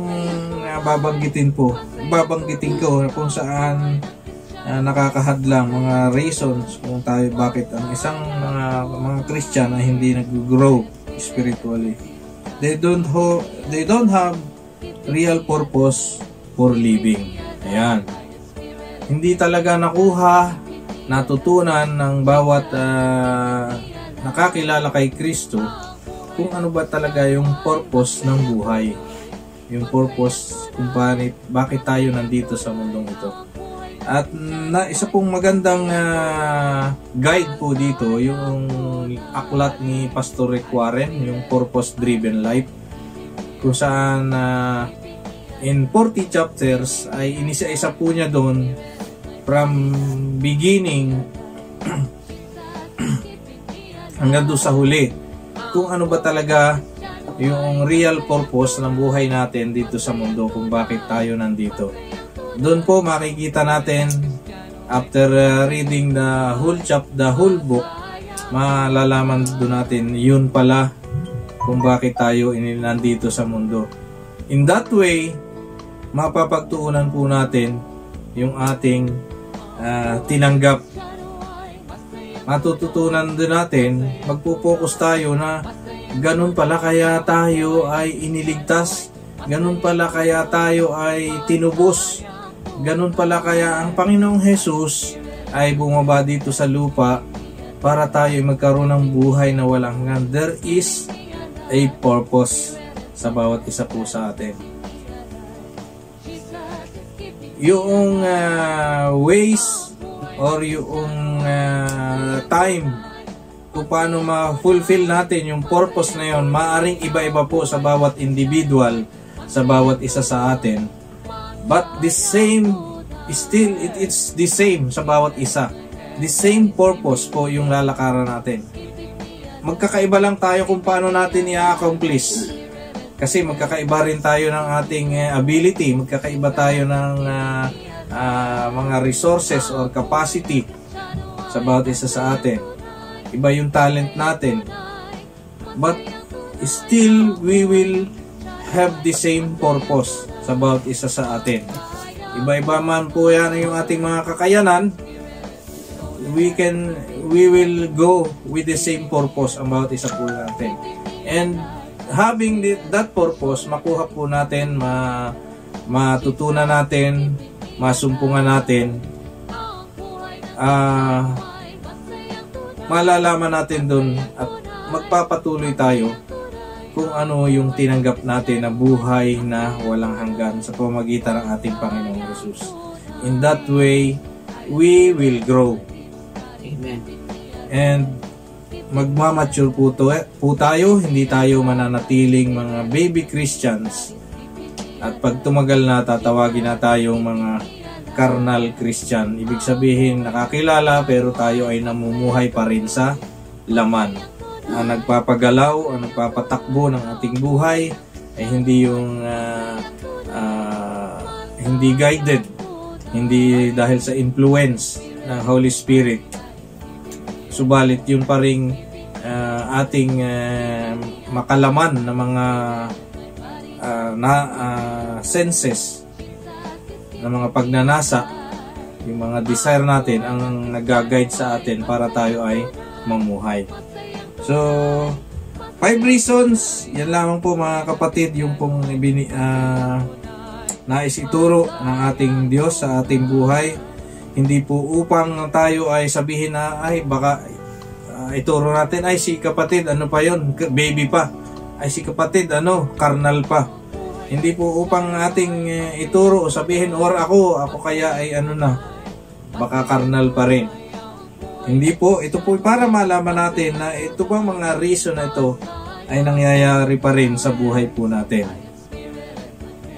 babanggitin ko kung saan nakakahadlang mga reasons kung tayo bakit ang isang mga Christian na hindi nag-grow spiritually. They don't have real purpose for living. Ayan. Hindi talaga natutunan ng bawat nakakilala kay Kristo kung ano ba talaga yung purpose ng buhay. Yung purpose kung bakit tayo nandito sa mundong ito. At isa pong magandang guide po dito, yung aklat ni Pastor Rick Warren, yung Purpose Driven Life, kung saan in 40 chapters ay inisa-isa po niya doon from beginning hanggang doon sa huli, kung ano ba talaga yung real purpose ng buhay natin dito sa mundo, kung bakit tayo nandito. Doon po makikita natin, after reading the whole book, malalaman doon natin yun pala kung bakit tayo nandito sa mundo. In that way, mapapagtuunan po natin yung ating tinanggap. Matututunan din natin, magpo-focus tayo na ganun pala kaya tayo ay iniligtas, ganun pala kaya tayo ay tinubos, ganun pala kaya ang Panginoong Jesus ay bumaba dito sa lupa para tayo magkaroon ng buhay na walang hanggan. There is a purpose sa bawat isa po sa atin. Yung ways or yung time kung paano ma-fulfill natin yung purpose na yun, maaring iba-iba po sa bawat individual, sa bawat isa sa atin. But the same, still it's the same sa bawat isa. The same purpose po yung lalakaran natin. Magkakaiba lang tayo kung paano natin i-accomplish. Kasi magkakaiba rin tayo ng ating ability, magkakaiba tayo ng mga resources or capacity sa bawat isa sa atin. Iba yung talent natin. But still, we will have the same purpose sa bawat isa sa atin. Iba-iba man po yan yung ating mga kakayanan, we will go with the same purpose ang bawat isa po natin. And having that purpose, makuha po natin, matutunan natin, masumpungan natin, malalaman natin dun at magpapatuloy tayo kung ano yung tinanggap natin na buhay na walang hanggan sa pamamagitan ng ating Panginoong Jesus. In that way, we will grow. Amen. And magmamature po tayo, hindi tayo mananatiling mga baby Christians. At pag tumagal na, tatawagin na tayong mga carnal Christian. Ibig sabihin, nakakilala pero tayo ay namumuhay pa rin sa laman. Ang nagpapagalaw, ang nagpapatakbo ng ating buhay ay hindi yung hindi guided, hindi dahil sa influence ng Holy Spirit. Subalit yun pa rin ating makalaman na mga senses, na mga pagnanasa, yung mga desire natin ang nag-guide sa atin para tayo ay mamuhay. So, 5 reasons, yan lamang po mga kapatid, yung pong nais ituro ng ating Diyos sa ating buhay. Hindi po upang tayo ay sabihin na, ay baka ituro natin, ay si kapatid, ano pa yon, baby pa. Ay si kapatid, carnal pa. Hindi po upang ating ituro o sabihin, or ako kaya ay baka carnal pa rin. Hindi po, ito po para malaman natin na ito bang mga reason na ito ay nangyayari pa rin sa buhay po natin.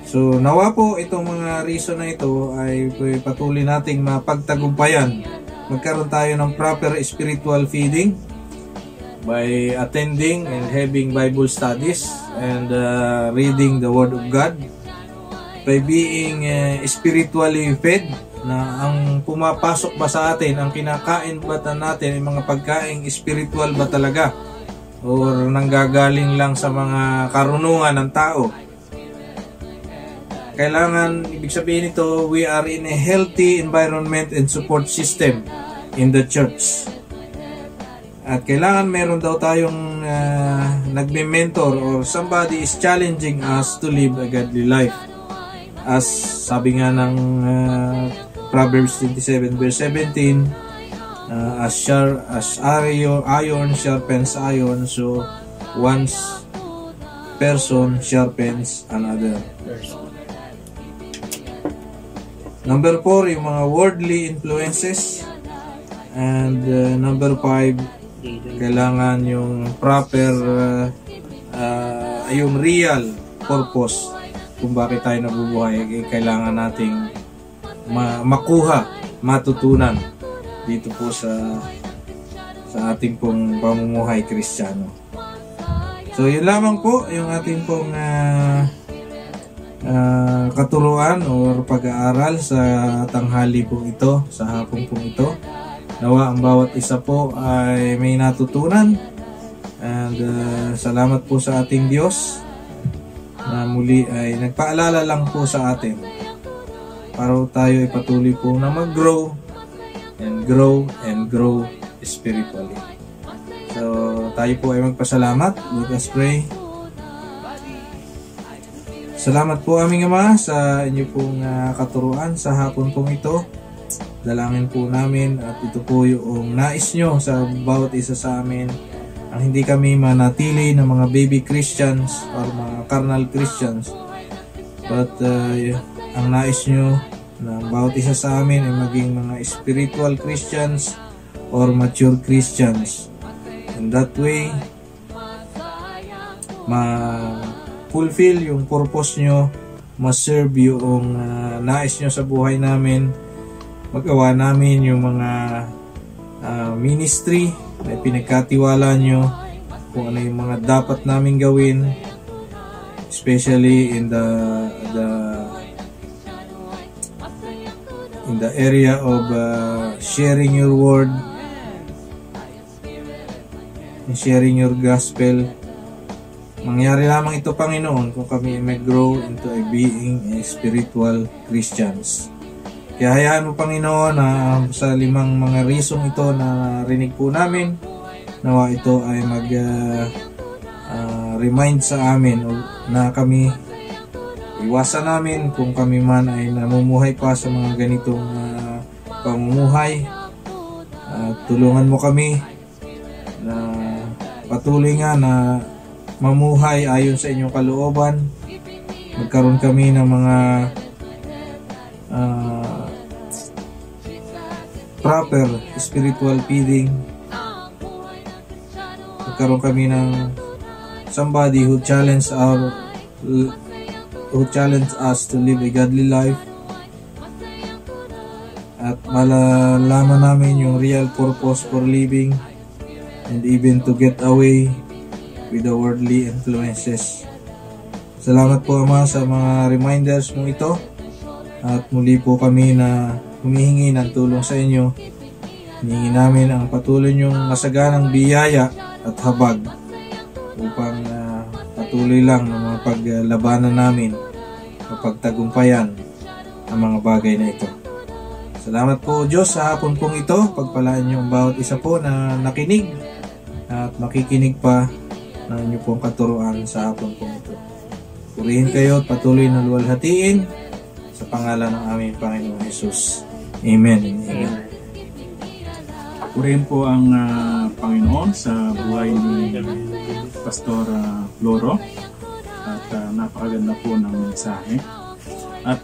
So, nawa po itong mga reason na ito ay patuloy nating mapagtagumpayan. Magkaroon tayo ng proper spiritual feeding by attending and having Bible studies and reading the Word of God, by being spiritually fed, na ang pumapasok ba sa atin, ang kinakain ba natin, yung mga pagkain spiritual ba talaga or nanggagaling lang sa mga karunungan ng tao. Kailangan, ibig sabihin nito, we are in a healthy environment and support system in the church. At kailangan meron daw tayong nagme-mentor or somebody is challenging us to live a godly life. As sabi nga ng Proverbs 27 verse 17, as iron sharpens iron, so one person sharpens another person. Number 4, yung mga worldly influences. And number 5, kailangan yung proper, yung real purpose kung bakit tayo nabubuhay. Kailangan nating makuha, matutunan dito po sa ating pong pamumuhay Kristiyano. So yun lamang po yung ating pong katuruan o pag-aaral sa tanghali po ito, sa hapon po ito. Nawa ang bawat isa po ay may natutunan, and salamat po sa ating Diyos na muli ay nagpaalala lang po sa atin para tayo ay patuloy po na mag-grow and grow and grow spiritually. So tayo po ay magpasalamat. Let us pray. Salamat po aming Ama sa inyo pong katuruan sa hapon pong ito. Dalangin po namin at ito po yung nais nyo sa bawat isa sa amin, ang hindi kami manatili ng mga baby Christians or mga carnal Christians, but ang nais nyo na bawat isa sa amin ay maging mga spiritual Christians or mature Christians. In that way, ma-fulfill yung purpose nyo, ma-serve yung nais nyo sa buhay namin, magawa namin yung mga ministry na pinagkatiwala nyo, kung ano yung mga dapat namin gawin, especially in the area of sharing your word and sharing your gospel. Mangyari lamang ito, Panginoon, kung kami may grow into a being a spiritual Christians. Kaya hayaan mo, Panginoon, na sa 5 mga reason ito na narinig po namin, nawa ito ay remind sa amin na kami iwasan namin kung kami man ay namumuhay pa sa mga ganitong pamumuhay. Tulungan mo kami na patuloy nga na mamuhay ayon sa inyong kalooban. Magkaroon kami ng mga proper spiritual feeding. Magkaroon kami ng somebody who challenge us to live a godly life, at malalaman namin yung real purpose for living, and even to get away with the worldly influences. Salamat po, Ama, sa mga reminders mo ito, at muli po kami na humihingi ng tulong sa inyo. Hiningi namin ang patuloy niyong masaganang biyaya at habag upang patuloy lang ng mga paglabanan namin, mapagtagumpayan ang mga bagay na ito. Salamat po, Diyos, sa hapon pong ito. Pagpalaan niyo ang bawat isa po na nakinig at makikinig pa ng inyo pong katuruan sa hapon pong ito. Purihin kayo at patuloy na luwalhatiin sa pangalan ng aming Panginoon Jesus. Amen and amen. Purihin po ang Panginoon sa buhay ni Pastor Floro, at napakaganda po ng mensahe. At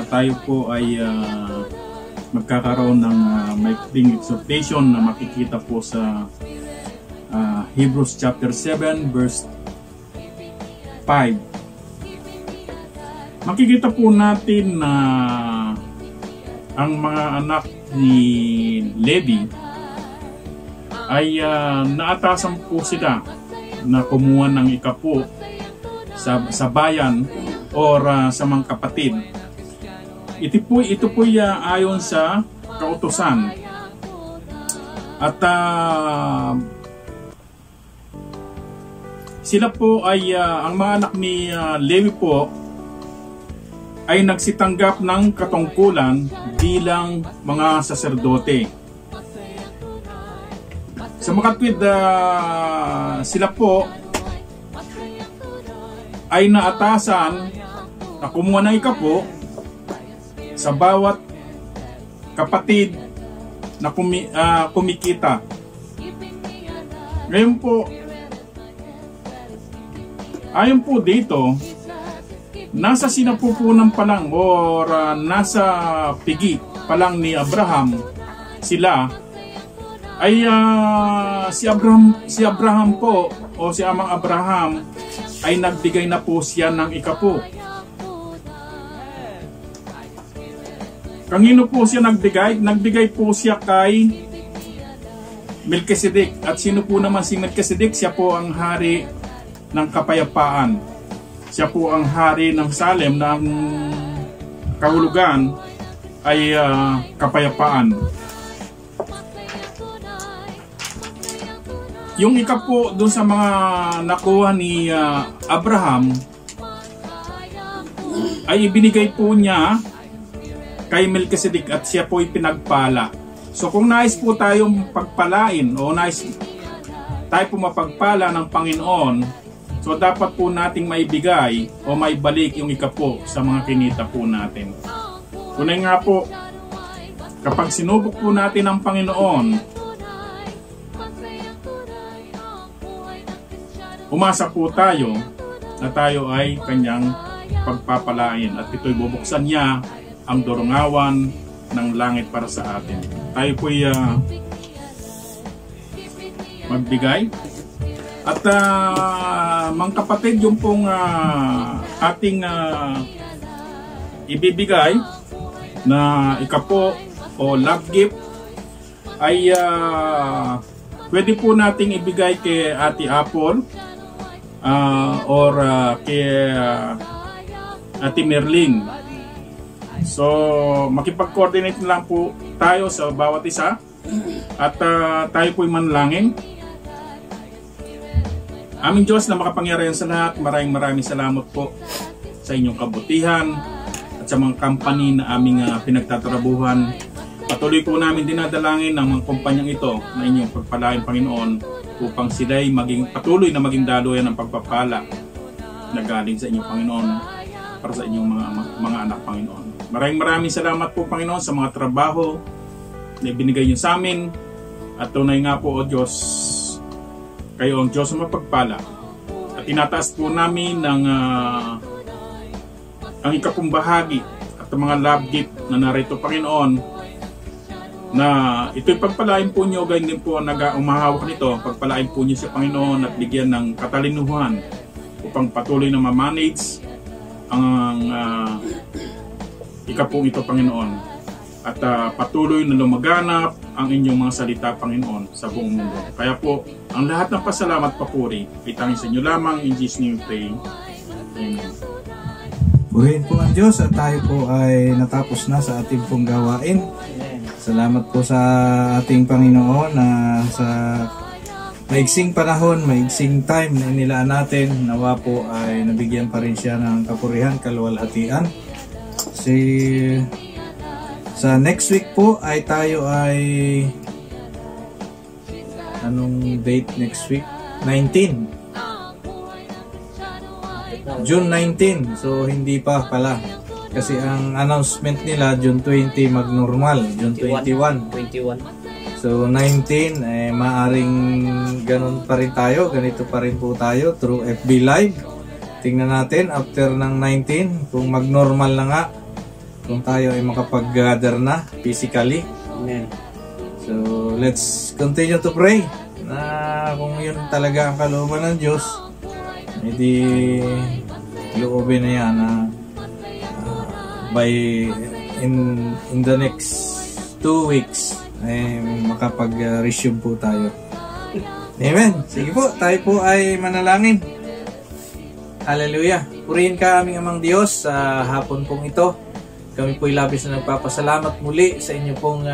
tayo po ay magkakaroon ng maikling exhortation na makikita po sa Hebrews chapter 7 verse 5. Makikita po natin na ang mga anak ni Levi ay naatasan po sila na kumuha ng ikapo sa bayan o sa mga kapatid. Ito po ayon sa kautusan. At sila po ay ang mga anak ni Levi po ay nagsitanggap ng katungkulan bilang mga saserdote. Sa makatwid, sila po ay naatasan na kumuha ng ikapo sa bawat kapatid na kumikita. Ngayon po, ayon po dito, nasa sinapupunan pa lang or nasa pigi pa lang ni Abraham sila, ay si Abraham po o si Amang Abraham ay nagbigay na po siya ng ikapo. Kanino po siya nagbigay? Nagbigay po siya kay Melchizedek. At sino po naman si Melchizedek? Siya po ang hari ng kapayapaan. Siya po ang hari ng Salem, ng kahulugan ay kapayapaan. Yung ikapo doon sa mga nakuha ni Abraham ay ibinigay po niya kay Melchizedek at siya po ay pinagpala. So kung nais po tayong pagpalain o nais tayo po mapagpala ng Panginoon, so dapat po nating maibigay o maibalik yung ikapo sa mga kinita po natin. Tunay nga po, kapag sinubok po natin ang Panginoon, umasa po tayo na tayo ay kanyang pagpapalain at ito'y bubuksan niya ang dorongawan ng langit para sa atin. Tayo po'y magbigay. At mga kapatid, yung pong ating ibibigay na ikapo o love gift ay pwede po nating ibigay kay Ate Apple or kay Ate Merlin. So makipag-coordinate lang po tayo sa bawat isa at tayo po'y manalangin. Aming Diyos na makapangyarihan sa lahat, maraming salamat po sa inyong kabutihan at sa mga company na aming pinagtatrabuhan. Patuloy po namin dinadalangin ng mga kumpanyang ito na inyong pagpalain, Panginoon, upang sila'y patuloy na maging daluyan ng pagpapala na galing sa inyong Panginoon para sa inyong mga anak, Panginoon. Maraming salamat po, Panginoon, sa mga trabaho na ibinigay niyo sa amin. At tunay nga po, O Diyos, kayo ang Diyos na mapagpala. At tinataas po namin ng ang ikapong bahagi at ang mga love gift na narito, Panginoon, na ito'y pagpalain po niyo, ganyan din po umahawak nito, pagpalain po niyo sa Panginoon at bigyan ng katalinuhan upang patuloy na ma-manage ang ikapong ito, Panginoon, at patuloy na lumaganap ang inyong mga salita, Panginoon, sa buong mundo. Kaya po, ang lahat ng pasalamat, papuri, ay tanging sa inyo lamang. In Jesus' name we pray. Amen. Purihin po ang Diyos at tayo po ay natapos na sa ating pong gawain. Salamat po sa ating Panginoon na sa maigsing panahon, maigsing time na inilaan natin. Nawa po ay nabigyan pa rin siya ng kapurihan, kaluwalhatian. Sa next week po ay tayo ay anong date next week? 19 June 19. So hindi pa pala kasi ang announcement nila June 20 magnormal, June 21. So 19 maaring ganun pa rin tayo, ganito pa rin po tayo through FB Live. Tingnan natin after ng 19 kung magnormal na nga, kung tayo ay makapag-gather na physically. Amen. So, let's continue to pray na kung yun talaga ang kalooban ng Diyos, edi loobin na yan na by in the next 2 weeks ay makapag-resume po tayo. Amen. Sige po, tayo po ay manalangin. Hallelujah. Purihin ka aming amang Diyos sa hapon pong ito. Kami po'y labis na nagpapasalamat muli sa inyo pong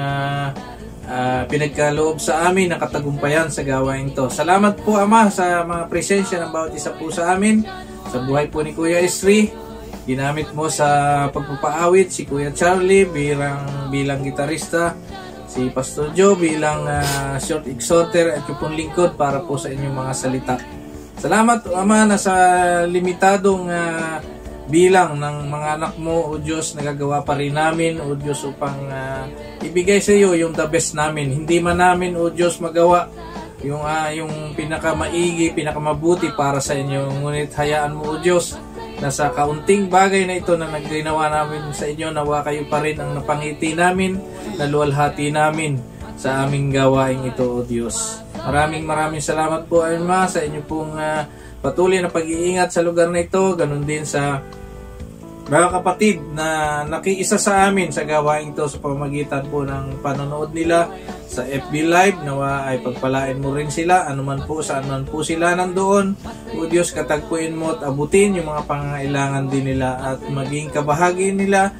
pinagkaloob sa amin ng katagumpayan sa gawain ito. Salamat po, Ama, sa mga presensya ng bawat isa po sa amin. Sa buhay po ni Kuya Esri, ginamit mo sa pagpapaawit si Kuya Charlie bilang gitarista, si Pastor Joe bilang short exhorter at yung pong lingkod para po sa inyong mga salita. Salamat, Ama, na sa limitadong bilang ng mga anak mo, O Diyos, nagagawa pa rin namin, O Diyos, upang ibigay sa iyo yung the best namin. Hindi man namin, O Diyos, magawa yung pinakamaigi, pinakamabuti para sa inyo. Ngunit hayaan mo, O Diyos, na sa kaunting bagay na ito na nagginawa namin sa inyo, nawa kayo pa rin ang napangiti namin, naluwalhati namin sa aming gawain ito, O Diyos. Maraming salamat po, Ama, sa inyo pong patuloy na pag-iingat sa lugar na ito, ganun din sa mga kapatid na nakiisa sa amin sa gawain ito sa pamamagitan po ng panonood nila sa FB Live. Nawa ay pagpalain mo rin sila, anuman po, saan man po sila nandoon. O Diyos, katagpuin mo at abutin yung mga pangangailangan din nila at maging kabahagi nila,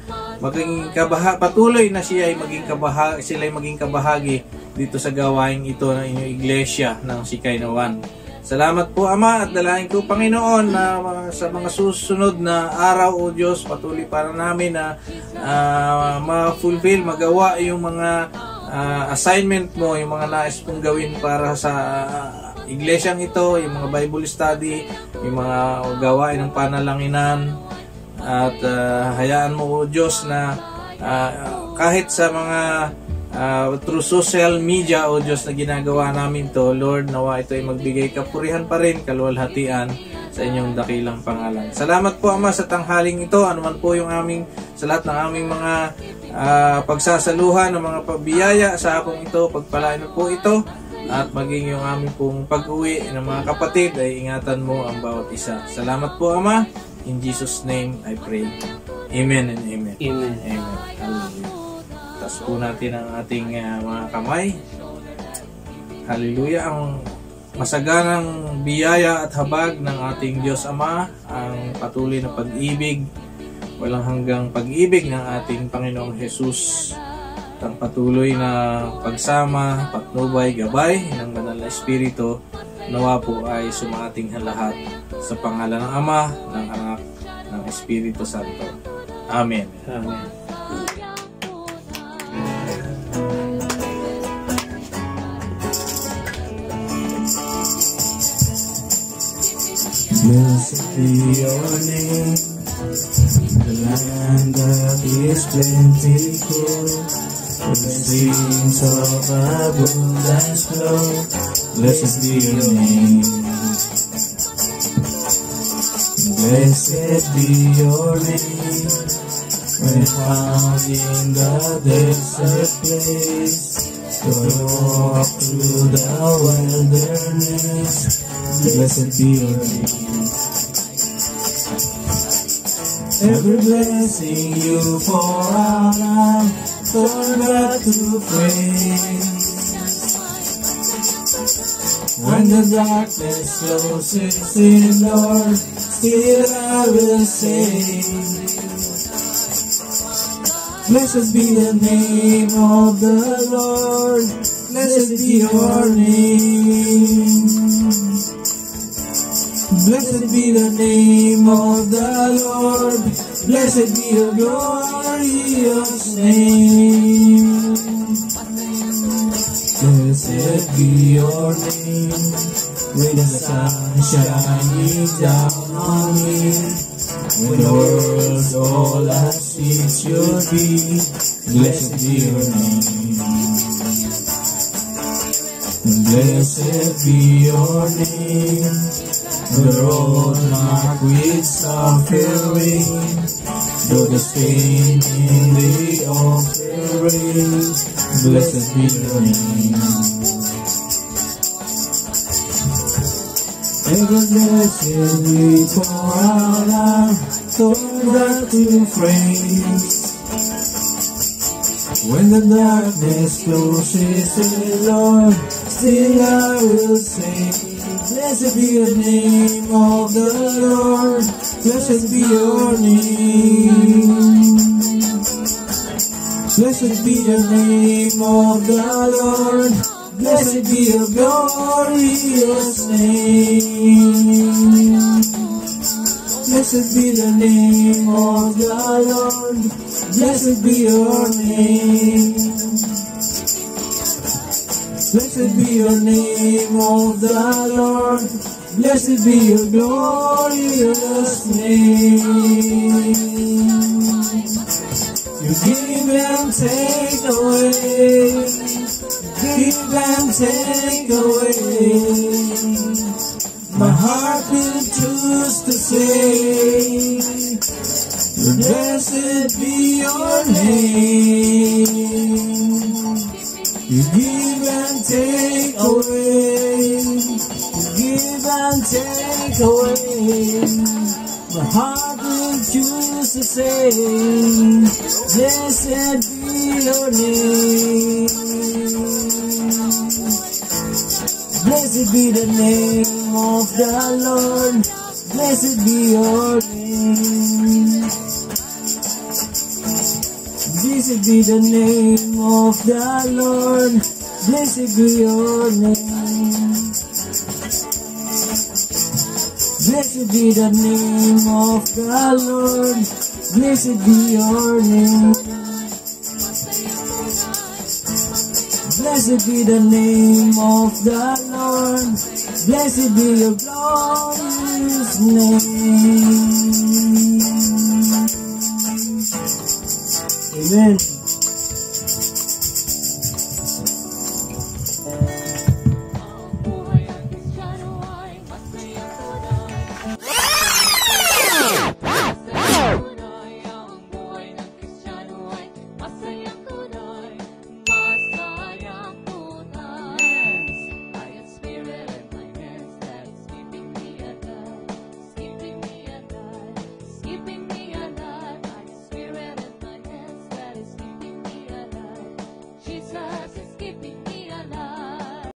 patuloy na sila ay maging kabahagi dito sa gawain ito ng inyong iglesia ng Sikaynawan. Salamat po, Ama, at dalangin ko, Panginoon, na sa mga susunod na araw, O Diyos, patuloy para namin na ma-fulfill, magawa yung mga assignment mo, yung mga nais mong gawin para sa iglesyang ito, yung mga Bible study, yung mga gawain ng panalanginan, at hayaan mo, O Diyos, na kahit sa mga through social media, O Diyos, na ginagawa namin to, Lord, nawa ito ay magbigay kapurihan pa rin, kaluwalhatian sa inyong dakilang pangalan. Salamat po, Ama, sa tanghaling ito, anuman po yung sa lahat ng aming mga pagsasaluhan, ng mga pabiyaya sa hapong ito, pagpalain po ito, at maging yung aming pong pag-uwi ng mga kapatid ay ingatan mo ang bawat isa. Salamat po, Ama. In Jesus' name I pray. Amen and amen. Amen. Amen. Hallelujah. Taas po natin ang ating mga kamay. Hallelujah. Ang masaganang biyaya at habag ng ating Diyos Ama, ang patuloy na pag-ibig, walang hanggang pag-ibig ng ating Panginoong Jesus, ang patuloy na pagsama, patnubay, gabay ng Banal na Espiritu, nawa po ay sumating lahat sa pangalan ng Ama, ng Anak, ng Espiritu Santo. Amen. Amen. Blessed be your name, the land that is plentiful, where the streams of abundance flow. Blessed be your name. Blessed be your name, when found in the desert place, to walk through the wilderness. Blessed be your name. Every blessing you pour out, I'll turn back to praise. When the darkness closes in, Lord, still I will say, blessed be the name of the Lord. Blessed be your name. Blessed be the name of the Lord. Blessed be your glorious name. Blessed be your name. When the sun shining down on me, when the world's all as it should be. Blessed be your name. Blessed be your name. The road marked with suffering, though the stain in the offering. Blessed be your name. Every blessing we pour out, I'll turn back to praise. When the darkness closes in, Lord, still I will say, blessed be the name of the Lord. Blessed be your name. Blessed be the name of the Lord. Blessed be your glorious name. Blessed be the name of the Lord. Blessed be your name. Blessed be your name of the Lord. Blessed be your glorious name. You give and take away. Give and take away. My heart will choose to say, give and take away, give and take away. My heart will choose to say, blessed be your name. Blessed be the name of the Lord. Blessed be your name. Blessed be the name of the Lord. Blessed be your name. Blessed be the name of the Lord. Blessed be your name. Blessed be the name of the Lord. Blessed be your glorious name. Amen. Jesus